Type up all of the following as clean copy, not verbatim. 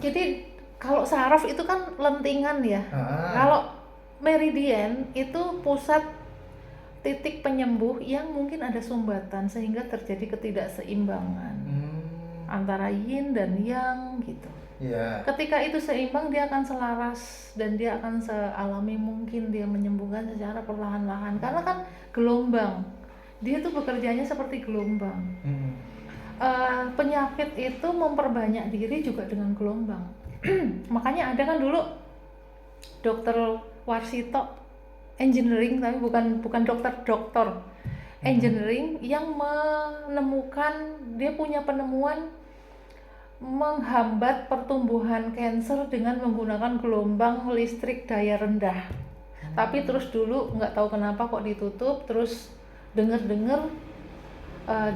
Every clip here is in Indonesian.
Jadi kalau saraf itu kan lentingan ya. Kalau meridian itu pusat titik penyembuh yang mungkin ada sumbatan sehingga terjadi ketidakseimbangan antara yin dan yang gitu. Ketika itu seimbang, dia akan selaras dan dia akan sealami mungkin dia menyembuhkan secara perlahan-lahan karena kan gelombang, dia tuh bekerjanya seperti gelombang. Penyakit itu memperbanyak diri juga dengan gelombang. Makanya ada kan dulu dokter Warsito engineering, tapi bukan dokter engineering yang menemukan, dia punya penemuan menghambat pertumbuhan kanker dengan menggunakan gelombang listrik daya rendah. Tapi terus dulu nggak tahu kenapa kok ditutup, terus dengar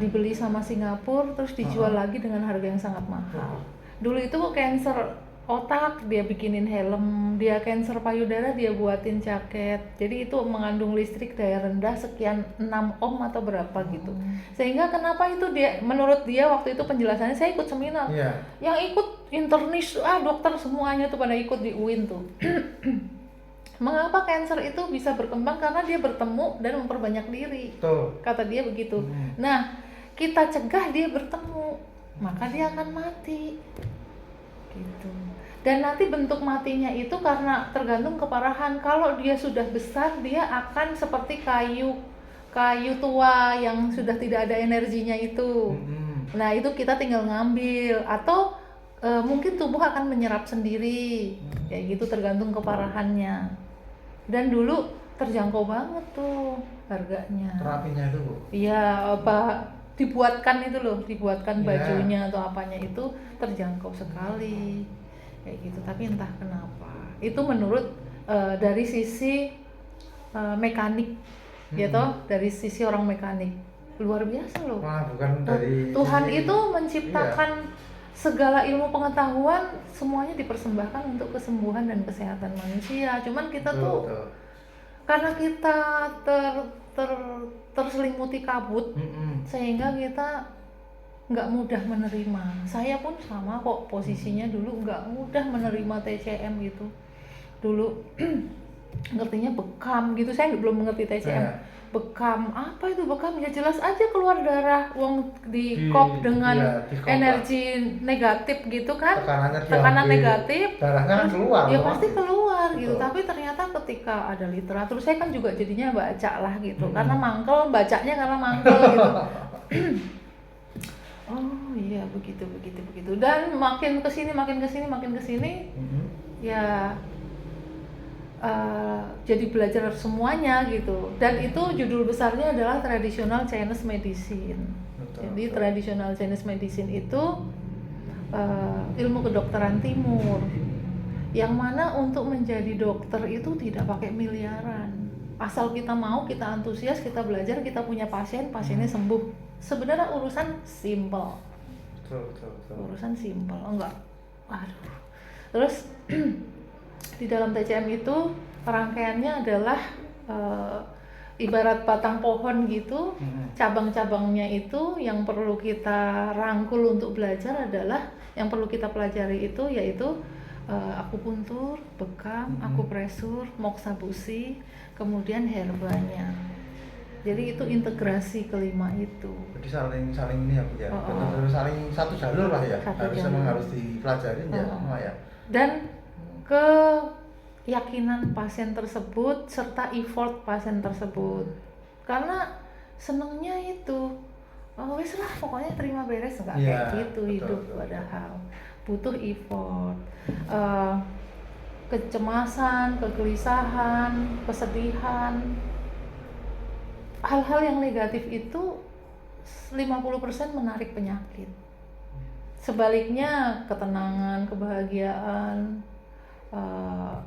dibeli sama Singapura, terus dijual lagi dengan harga yang sangat mahal. Dulu itu kanker otak dia bikinin helm, dia kanker payudara dia buatin jaket. Jadi itu mengandung listrik daya rendah sekian 6 ohm atau berapa gitu. Sehingga kenapa itu dia, menurut dia waktu itu penjelasannya, saya ikut seminar. Yang ikut internis, dokter semuanya tuh pada ikut di UIN tuh. Mengapa kanker itu bisa berkembang? Karena dia bertemu dan memperbanyak diri. Kata dia begitu. Nah, kita cegah dia bertemu, maka dia akan mati. Gitu. Dan nanti bentuk matinya itu karena tergantung keparahan. Kalau dia sudah besar, dia akan seperti kayu tua yang sudah tidak ada energinya itu. Nah, itu kita tinggal ngambil atau mungkin tubuh akan menyerap sendiri. Kayak gitu tergantung keparahannya. Dan dulu terjangkau banget tuh harganya. Terapinya itu, Bu? Iya, dibuatkan bajunya atau apanya itu terjangkau sekali. Kayak gitu, tapi entah kenapa. Itu menurut dari sisi mekanik, gitu, dari sisi orang mekanik. Luar biasa loh. Bukan dari Tuhan itu menciptakan segala ilmu pengetahuan, semuanya dipersembahkan untuk kesembuhan dan kesehatan manusia. Cuman kita karena kita terselimuti kabut, sehingga kita nggak mudah menerima. Saya pun sama kok posisinya, dulu nggak mudah menerima TCM gitu. Dulu ngertinya bekam gitu, saya belum mengerti TCM. Bekam, apa itu bekam? Ya jelas aja keluar darah, di kop dengan energi negatif gitu kan, tekanan negatif, darahnya kan keluar. Ya pasti keluar gitu. Tapi ternyata ketika ada literatur, saya kan juga jadinya baca lah gitu, karena mangkel, bacanya karena mangkel gitu. Oh iya, begitu. Dan makin kesini ya jadi belajar semuanya gitu. Dan itu judul besarnya adalah Traditional Chinese Medicine. Jadi Traditional Chinese Medicine itu ilmu kedokteran timur, yang mana untuk menjadi dokter itu tidak pakai miliaran. Asal kita mau, kita antusias, kita belajar, kita punya pasiennya sembuh. Sebenarnya urusan simple. Urusan simple, enggak. Aduh. Terus di dalam TCM itu rangkaiannya adalah ibarat batang pohon gitu. Cabang-cabangnya itu yang perlu kita rangkul untuk belajar adalah, yang perlu kita pelajari itu yaitu akupuntur, bekam, akupresur, moksabusi, kemudian herbanya. Jadi itu integrasi kelima itu. Jadi saling ini ya, Bu ya. Benar-benar saling satu jalur lah ya. Harus dipelajari ya. Dan keyakinan pasien tersebut serta effort pasien tersebut. Karena senengnya itu wes lah pokoknya terima beres, enggak kayak gitu. Hidup padahal butuh effort. Kecemasan, kegelisahan, kesedihan, hal-hal yang negatif itu 50% menarik penyakit. Sebaliknya ketenangan, kebahagiaan,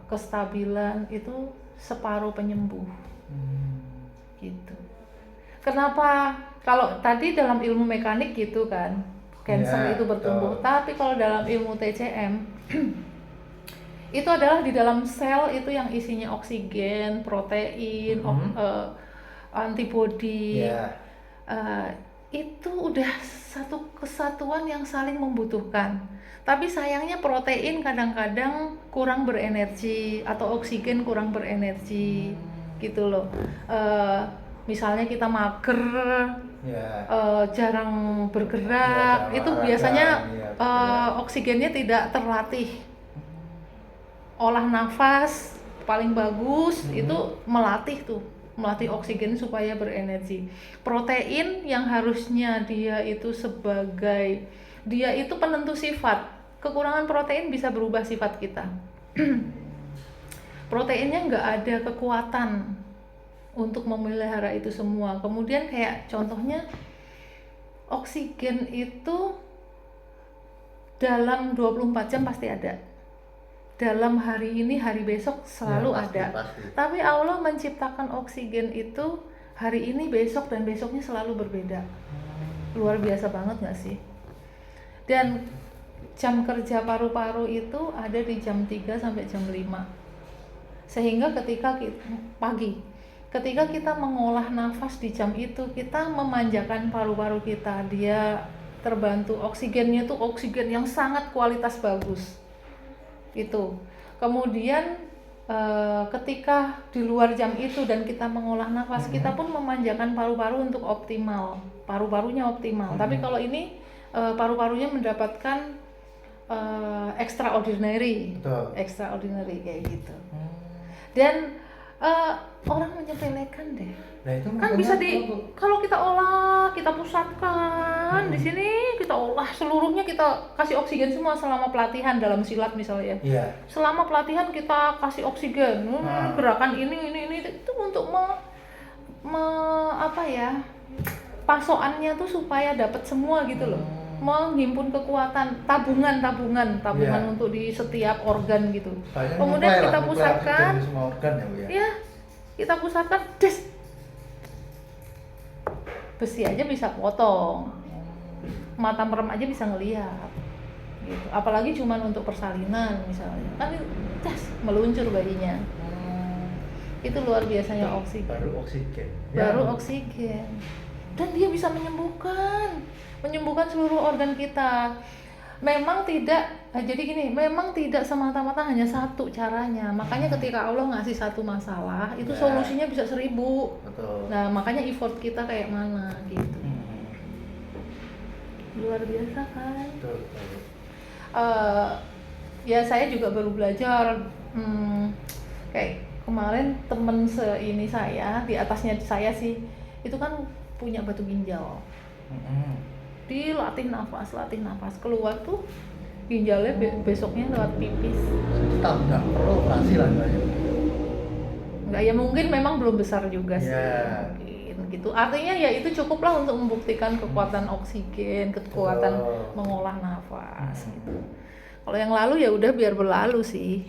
kestabilan itu separuh penyembuh. Gitu. Kenapa? Kalau tadi dalam ilmu mekanik gitu kan, kanker itu bertumbuh. Tapi kalau dalam ilmu TCM itu adalah di dalam sel itu yang isinya oksigen, protein, antibodi. itu udah satu kesatuan yang saling membutuhkan. Tapi sayangnya protein kadang-kadang kurang berenergi atau oksigen kurang berenergi gitu loh. Misalnya kita mager, Ya. jarang bergerak, Ya, itu olahraga, biasanya ya, oksigennya tidak terlatih. Olah nafas paling bagus itu melatih oksigen supaya berenergi. Protein yang harusnya dia itu penentu sifat. Kekurangan protein bisa berubah sifat kita. Proteinnya nggak ada kekuatan untuk memelihara itu semua. Kemudian kayak contohnya oksigen itu dalam 24 jam pasti ada. Dalam hari ini, hari besok selalu ya, pasti, ada. pasti. Tapi Allah menciptakan oksigen itu hari ini, besok, dan besoknya selalu berbeda. Luar biasa banget gak sih? Dan jam kerja paru-paru itu ada di jam 3 sampai jam 5. Sehingga ketika kita mengolah nafas di jam itu, kita memanjakan paru-paru kita. Dia terbantu, oksigennya tuh oksigen yang sangat kualitas bagus. Itu. Kemudian ketika di luar jam itu dan kita mengolah nafas, kita pun memanjakan paru-paru untuk optimal. Paru-parunya optimal. Tapi kalau ini paru-parunya mendapatkan extraordinary. Betul. Extraordinary kayak gitu. Dan orang menyepelekan deh. Nah, itu Kan bisa kalau kita olah, kita pusatkan di sini, kita olah seluruhnya, kita kasih oksigen semua selama pelatihan dalam silat misalnya. Iya. Selama pelatihan kita kasih oksigen, gerakan ini itu untuk pasokannya tuh supaya dapat semua gitu loh. Menghimpun kekuatan, tabungan untuk di setiap organ gitu. Kemudian kita pusatkan semua organ ya, Bu ya. Ya, kita pusatkan, besi aja bisa potong, mata merem aja bisa ngelihat gitu. Apalagi cuman untuk persalinan misalnya, kan meluncur bayinya. Itu luar biasanya oksigen. Baru oksigen. Dan dia bisa menyembuhkan seluruh organ kita. Memang tidak semata-mata hanya satu caranya. Makanya ketika Allah ngasih satu masalah, itu solusinya bisa 1000. Betul. Nah, makanya effort kita kayak mana gitu. Luar biasa kan? Betul. Ya saya juga baru belajar. Kayak kemarin temen ini saya, di atasnya saya sih, itu kan punya batu ginjal. Dilatih nafas, keluar tuh ginjalnya besoknya lewat pipis. Nggak perlu operasi lah Mbak ya? Nggak, ya mungkin memang belum besar juga sih. Yeah. Mungkin gitu. Artinya ya itu cukuplah untuk membuktikan kekuatan oksigen, kekuatan mengolah nafas gitu. Kalau yang lalu ya udah biar berlalu sih.